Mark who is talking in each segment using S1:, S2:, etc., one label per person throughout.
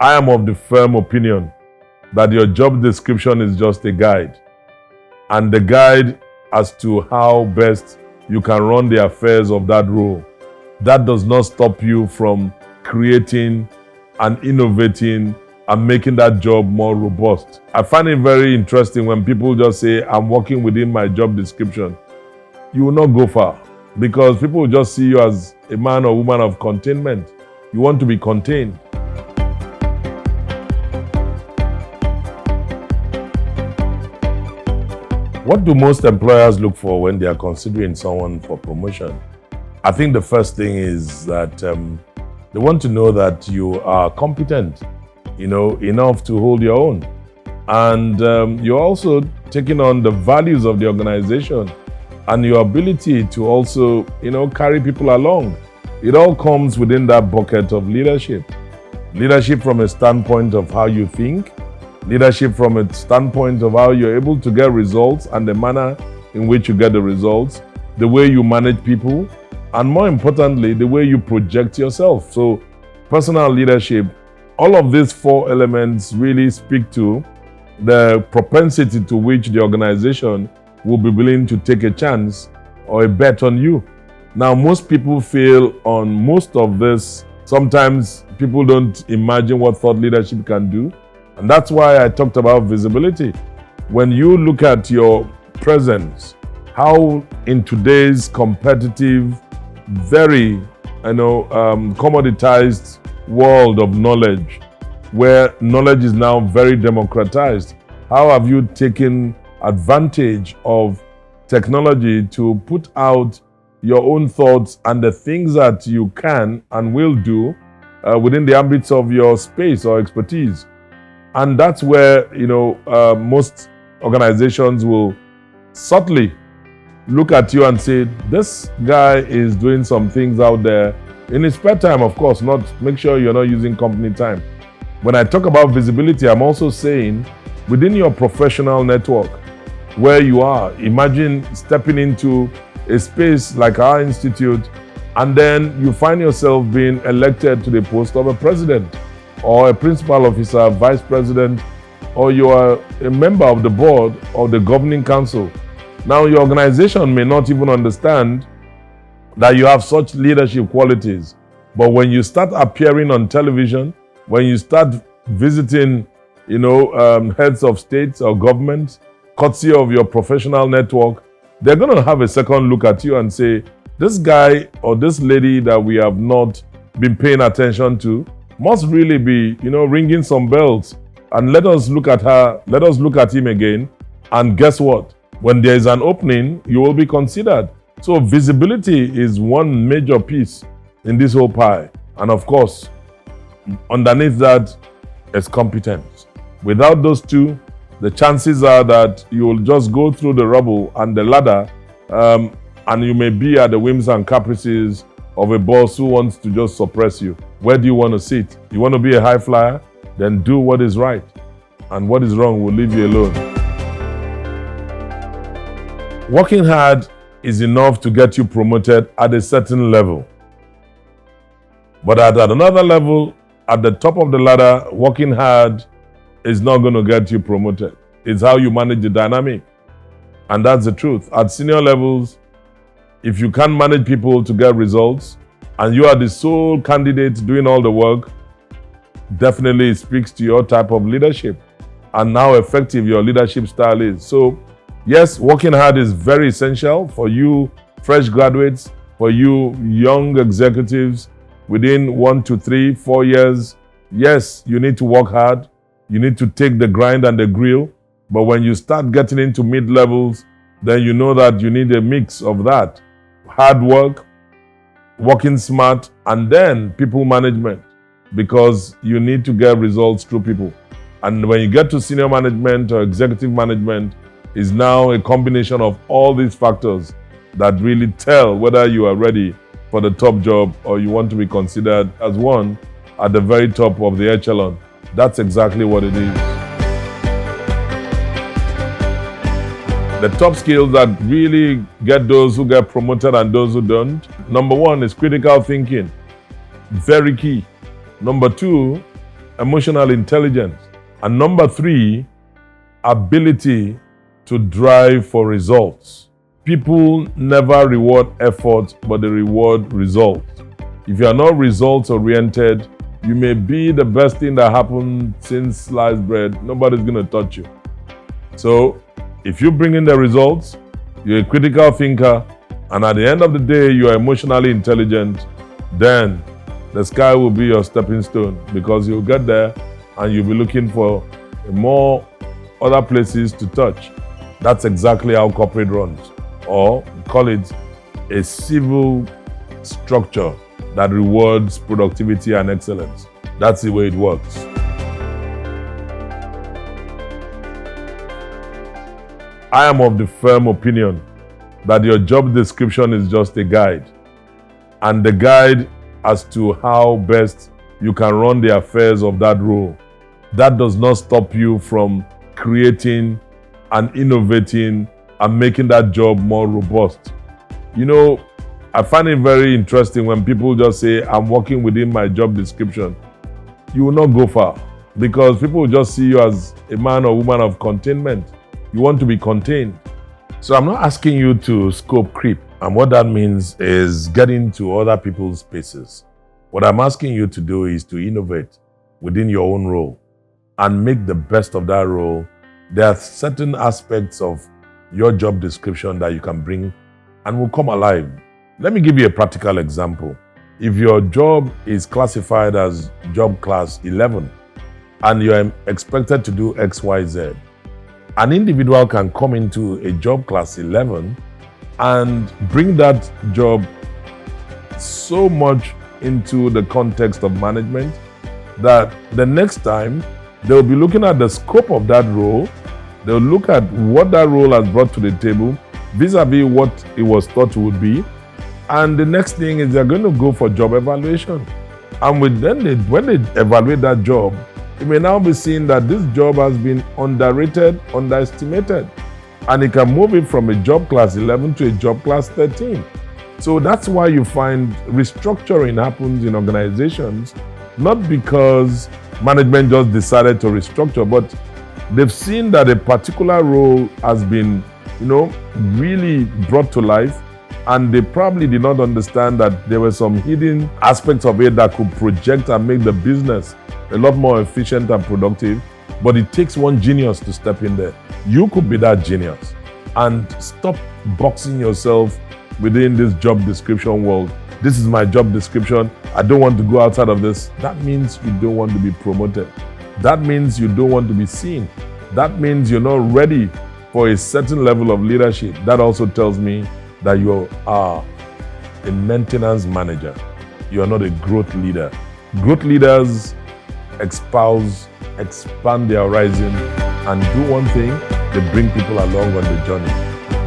S1: I am of the firm opinion that your job description is just a guide, and the guide as to how best you can run the affairs of that role. That does not stop you from creating and innovating and making that job more robust. I find it very interesting when people just say, I'm working within my job description. You will not go far, because people will just see you as a man or woman of containment. You want to be contained. What do most employers look for when they are considering someone for promotion? I think the first thing is that they want to know that you are competent, enough to hold your own. And you're also taking on the values of the organization and your ability to also, carry people along. It all comes within that bucket of leadership. Leadership from a standpoint of how you think, leadership from a standpoint of how you're able to get results and the manner in which you get the results, the way you manage people, and more importantly, the way you project yourself. So, personal leadership, all of these four elements really speak to the propensity to which the organization will be willing to take a chance or a bet on you. Now, most people fail on most of this. Sometimes people don't imagine what thought leadership can do. And that's why I talked about visibility. When you look at your presence, how in today's competitive, very, commoditized world of knowledge, where knowledge is now very democratized, how have you taken advantage of technology to put out your own thoughts and the things that you can and will do within the ambits of your space or expertise? And that's where, most organizations will subtly look at you and say, this guy is doing some things out there in his spare time, of course, make sure you're not using company time. When I talk about visibility, I'm also saying within your professional network where you are, imagine stepping into a space like our institute, and then you find yourself being elected to the post of a president or a principal officer, vice president, or you are a member of the board or the governing council. Now, your organization may not even understand that you have such leadership qualities. But when you start appearing on television, when you start visiting, heads of states or governments, courtesy of your professional network, they're going to have a second look at you and say, this guy or this lady that we have not been paying attention to must really be, ringing some bells. And let us look at her, let us look at him again. And guess what? When there is an opening, you will be considered. So visibility is one major piece in this whole pie. And of course, underneath that is competence. Without those two, the chances are that you will just go through the rubble and the ladder, and you may be at the whims and caprices of a boss who wants to just suppress you. Where do you want to sit? You want to be a high flyer? Then do what is right. And what is wrong will leave you alone. Working hard is enough to get you promoted at a certain level. But at another level, at the top of the ladder, working hard is not going to get you promoted. It's how you manage the dynamic. And that's the truth. At senior levels, if you can't manage people to get results, and you are the sole candidate doing all the work, definitely it speaks to your type of leadership and how effective your leadership style is. So, yes, working hard is very essential for you fresh graduates, for you young executives within 1 to 3, 4 years. Yes, you need to work hard. You need to take the grind and the grill. But when you start getting into mid-levels, then you know that you need a mix of that. Hard work, working smart, and then people management, because you need to get results through people. And when you get to senior management or executive management, is now a combination of all these factors that really tell whether you are ready for the top job or you want to be considered as one at the very top of the echelon. That's exactly what it is. The top skills that really get those who get promoted and those who don't. Number one is critical thinking. Very key. Number two emotional intelligence. And number 3, ability to drive for results. People never reward effort, but they reward results. If you are not results oriented, you may be the best thing that happened since sliced bread. Nobody's going to touch you. So if you bring in the results, you're a critical thinker, and at the end of the day, you're emotionally intelligent, then the sky will be your stepping stone, because you'll get there and you'll be looking for more other places to touch. That's exactly how corporate runs, or call it a civil structure that rewards productivity and excellence. That's the way it works. I am of the firm opinion that your job description is just a guide, and the guide as to how best you can run the affairs of that role. That does not stop you from creating and innovating and making that job more robust. You know, I find it very interesting when people just say, I'm working within my job description. You will not go far, because people will just see you as a man or woman of containment. You want to be contained. So I'm not asking you to scope creep. And what that means is get into other people's spaces. What I'm asking you to do is to innovate within your own role and make the best of that role. There are certain aspects of your job description that you can bring and will come alive. Let me give you a practical example. If your job is classified as job class 11 and you're expected to do X, Y, Z, an individual can come into a job class 11 and bring that job so much into the context of management that the next time they'll be looking at the scope of that role, they'll look at what that role has brought to the table vis-a-vis what it was thought would be, and the next thing is they're going to go for job evaluation. And when they evaluate that job, it may now be seen that this job has been underrated, underestimated, and it can move it from a job class 11 to a job class 13. So that's why you find restructuring happens in organizations, not because management just decided to restructure, but they've seen that a particular role has been, really brought to life, and they probably did not understand that there were some hidden aspects of it that could project and make the business a lot more efficient and productive, but it takes one genius to step in there. You could be that genius, and stop boxing yourself within this job description world. This is my job description. I don't want to go outside of this. That means you don't want to be promoted. That means you don't want to be seen. That means you're not ready for a certain level of leadership. That also tells me that you are a maintenance manager. You are not a growth leader. Growth leaders expand their horizon, and do one thing, they bring people along on the journey.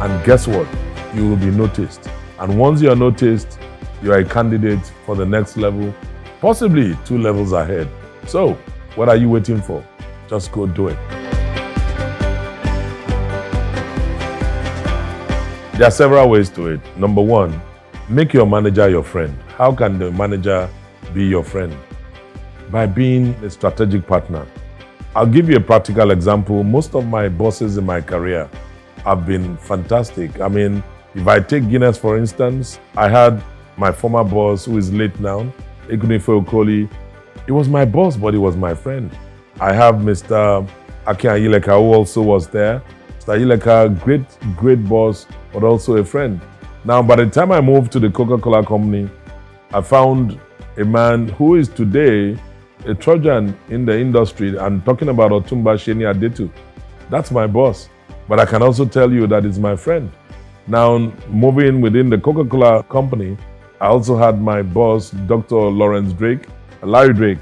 S1: And guess what? You will be noticed. And once you are noticed, you are a candidate for the next level, possibly 2 levels ahead. So, what are you waiting for? Just go do it. There are several ways to it. Number 1, make your manager your friend. How can the manager be your friend? By being a strategic partner. I'll give you a practical example. Most of my bosses in my career have been fantastic. I mean, if I take Guinness, for instance, I had my former boss, who is late now, Ekunife Okoli. He was my boss, but he was my friend. I have Mr. Akin Ayileka, who also was there. Mr. Ayileka, great boss, but also a friend. Now, by the time I moved to the Coca-Cola company, I found a man who is today a Trojan in the industry. I'm talking about Otumba Sheni Adetu. That's my boss. But I can also tell you that he's my friend. Now, moving within the Coca-Cola company, I also had my boss, Dr. Larry Drake,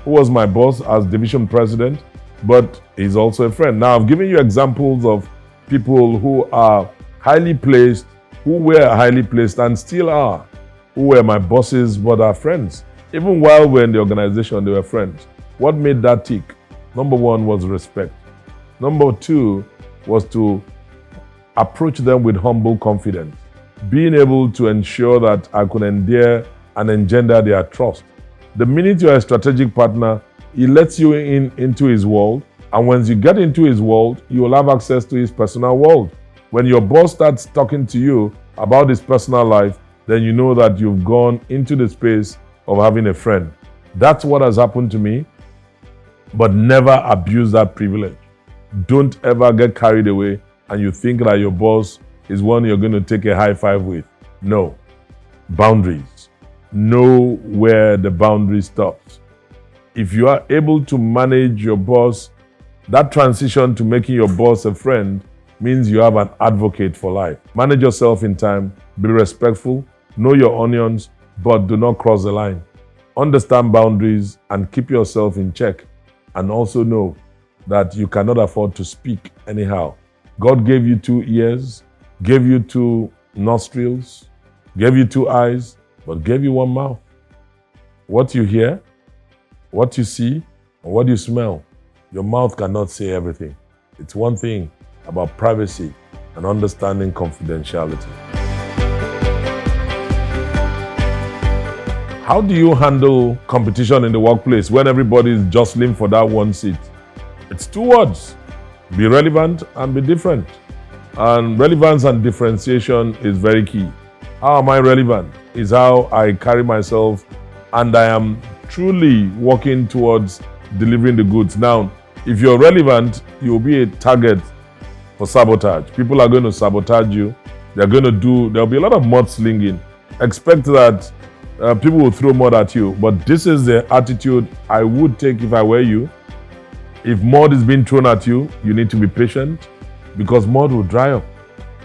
S1: who was my boss as division president, but he's also a friend. Now, I've given you examples of people who are highly placed, who were highly placed and still are, who were my bosses but are friends. Even while we're in the organization, they were friends. What made that tick? Number 1 was respect. Number 2 was to approach them with humble confidence, being able to ensure that I could endear and engender their trust. The minute you're a strategic partner, he lets you into his world. And once you get into his world, you will have access to his personal world. When your boss starts talking to you about his personal life, then you know that you've gone into the space of having a friend. That's what has happened to me, but never abuse that privilege. Don't ever get carried away and you think that your boss is one you're going to take a high five with. No. Boundaries. Know where the boundary stops. If you are able to manage your boss, that transition to making your boss a friend means you have an advocate for life. Manage yourself in time, be respectful, know your onions, but do not cross the line. Understand boundaries and keep yourself in check. And also know that you cannot afford to speak anyhow. God gave you 2 ears, gave you 2 nostrils, gave you 2 eyes, but gave you 1 mouth. What you hear, what you see, and what you smell, your mouth cannot say everything. It's one thing about privacy and understanding confidentiality. How do you handle competition in the workplace when everybody is jostling for that one seat? It's 2 words. Be relevant and be different. And relevance and differentiation is very key. How am I relevant? Is how I carry myself and I am truly working towards delivering the goods. Now, if you're relevant, you'll be a target for sabotage. People are going to sabotage you. There'll be a lot of mudslinging. Expect that people will throw mud at you, but this is the attitude I would take if I were you. If mud is being thrown at you, you need to be patient because mud will dry up.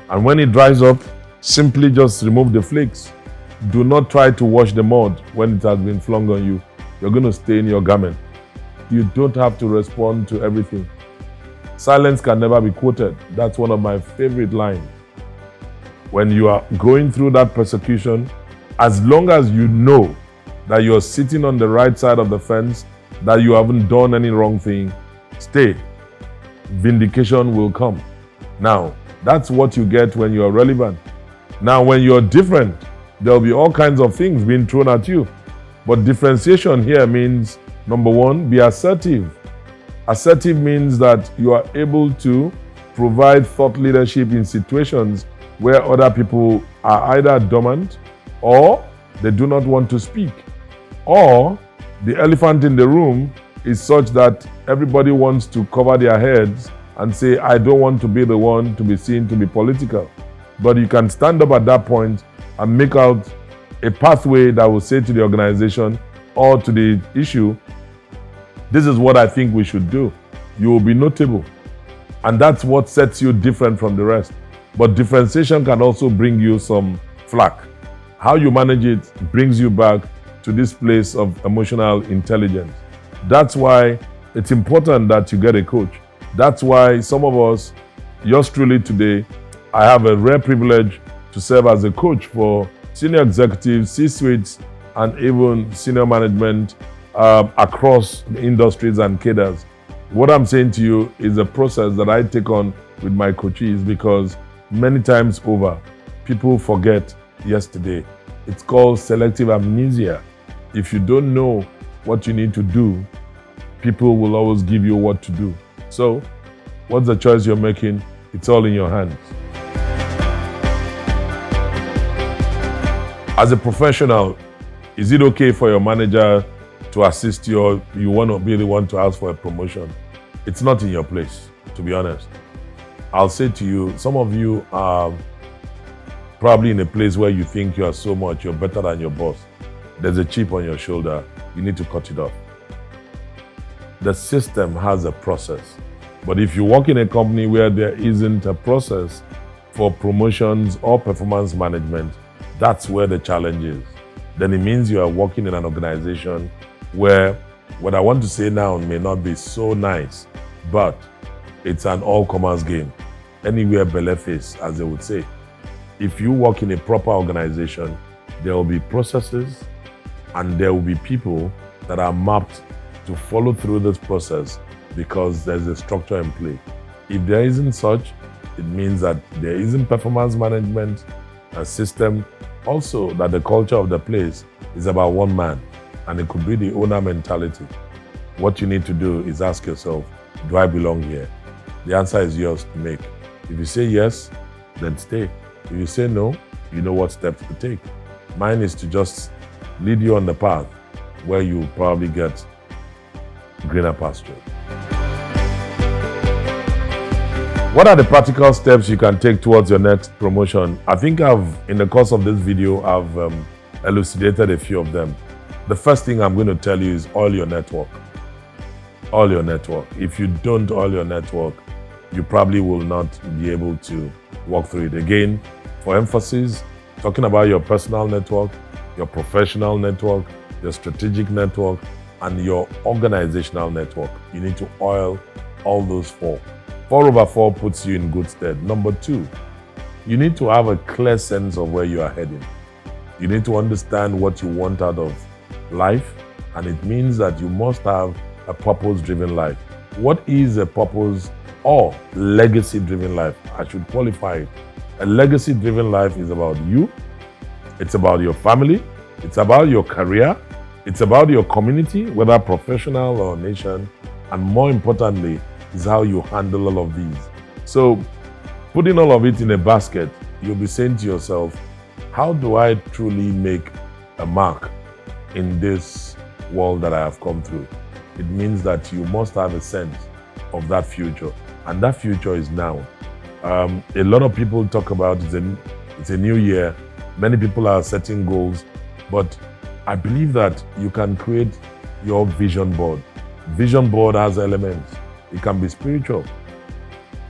S1: And when it dries up, simply just remove the flakes. Do not try to wash the mud when it has been flung on you. You're going to stain your garment. You don't have to respond to everything. Silence can never be quoted. That's one of my favorite lines. When you are going through that persecution, as long as you know that you're sitting on the right side of the fence, that you haven't done any wrong thing, stay. Vindication will come. Now, that's what you get when you're relevant. Now, when you're different, there'll be all kinds of things being thrown at you. But differentiation here means, number 1, be assertive. Assertive means that you are able to provide thought leadership in situations where other people are either dormant or they do not want to speak, or the elephant in the room is such that everybody wants to cover their heads and say, I don't want to be the one to be seen to be political. But you can stand up at that point and make out a pathway that will say to the organization or to the issue, this is what I think we should do. You will be notable. And that's what sets you different from the rest. But differentiation can also bring you some flack. How you manage it brings you back to this place of emotional intelligence. That's why it's important that you get a coach. That's why some of us, yours truly today, I have a rare privilege to serve as a coach for senior executives, C-suites, and even senior management across the industries and cadres. What I'm saying to you is a process that I take on with my coaches because many times over, people forget yesterday. It's called selective amnesia. If you don't know what you need to do, people will always give you what to do. So, what's the choice you're making? It's all in your hands. As a professional, is it okay for your manager to assist you or you want to be the one to ask for a promotion? It's not in your place, to be honest. I'll say to you, some of you are probably in a place where you think you are so much, you're better than your boss. There's a chip on your shoulder. You need to cut it off. The system has a process. But if you work in a company where there isn't a process for promotions or performance management, that's where the challenge is. Then it means you are working in an organization where what I want to say now may not be so nice, but it's an all-comers game. Anywhere belle face, as they would say. If you work in a proper organization, there will be processes and there will be people that are mapped to follow through this process because there's a structure in play. If there isn't such, it means that there isn't performance management, a system, also that the culture of the place is about one man, and it could be the owner mentality. What you need to do is ask yourself, do I belong here? The answer is yours to make. If you say yes, then stay. If you say no, you know what steps to take. Mine is to just lead you on the path where you probably get greener pasture. What are the practical steps you can take towards your next promotion? I think in the course of this video, I've elucidated a few of them. The first thing I'm going to tell you is oil your network. Oil your network. If you don't oil your network, you probably will not be able to walk through it. Again, for emphasis, talking about your personal network, your professional network, your strategic network, and your organizational network. You need to oil all those four. 4/4 puts you in good stead. Number 2, you need to have a clear sense of where you are heading. You need to understand what you want out of life, and it means that you must have a purpose-driven life. What is a purpose or legacy-driven life? I should qualify it. A legacy-driven life is about you, it's about your family, it's about your career, it's about your community, whether professional or nation, and more importantly, is how you handle all of these. So, putting all of it in a basket, you'll be saying to yourself, how do I truly make a mark in this world that I have come through? It means that you must have a sense of that future, and that future is now. A lot of people talk about it's a new year. Many people are setting goals, but I believe that you can create your vision board. Vision board has elements. It can be spiritual.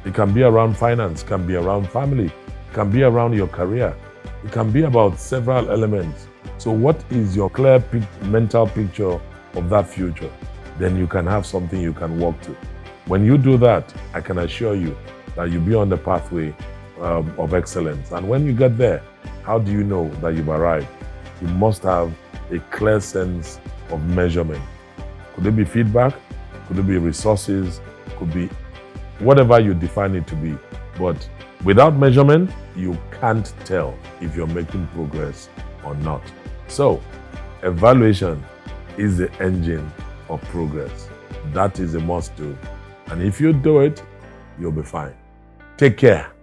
S1: It can be around finance, it can be around family, it can be around your career. It can be about several elements. So what is your clear mental picture of that future? Then you can have something you can walk to. When you do that, I can assure you that you'll be on the pathway of excellence. And when you get there, how do you know that you've arrived? You must have a clear sense of measurement. Could it be feedback? Could it be resources? Could be whatever you define it to be. But without measurement, you can't tell if you're making progress or not. So, evaluation is the engine of progress. That is a must do. And if you do it, you'll be fine. Take care.